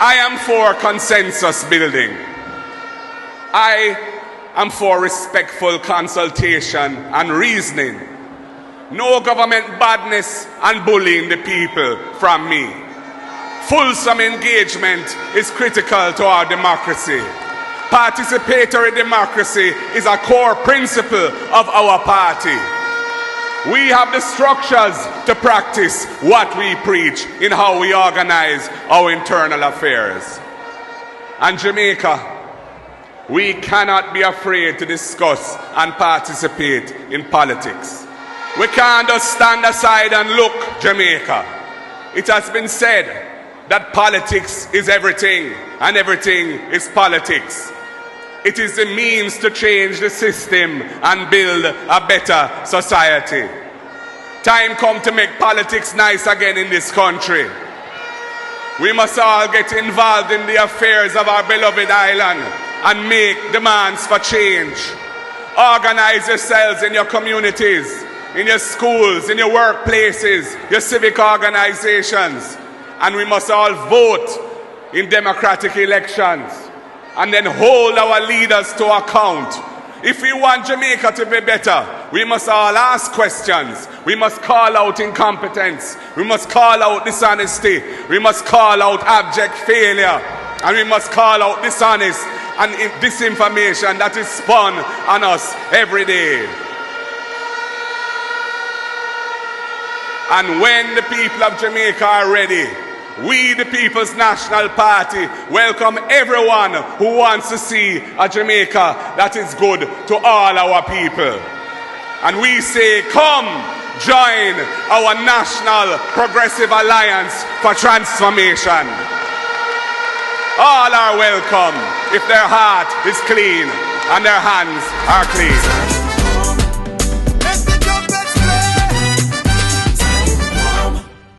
I am for consensus building. I am for respectful consultation and reasoning. No government badness and bullying the people from me. Fulsome engagement is critical to our democracy. Participatory democracy is a core principle of our party. We have the structures to practice what we preach in how we organize our internal affairs. And Jamaica, we cannot be afraid to discuss and participate in politics. We can't just stand aside and look, Jamaica. It has been said that politics is everything and everything is politics. It is the means to change the system and build a better society. Time come to make politics nice again in this country. We must all get involved in the affairs of our beloved island and make demands for change. Organize yourselves in your communities, in your schools, in your workplaces, your civic organizations. And we must all vote in democratic elections and then hold our leaders to account. If we want Jamaica to be better, we must all ask questions. We must call out incompetence. We must call out dishonesty. We must call out abject failure. And we must call out dishonest and disinformation that is spun on us every day. And when the people of Jamaica are ready, we, the People's National Party, welcome everyone who wants to see a Jamaica that is good to all our people. And we say, come, join our National Progressive Alliance for Transformation. All are welcome if their heart is clean and their hands are clean.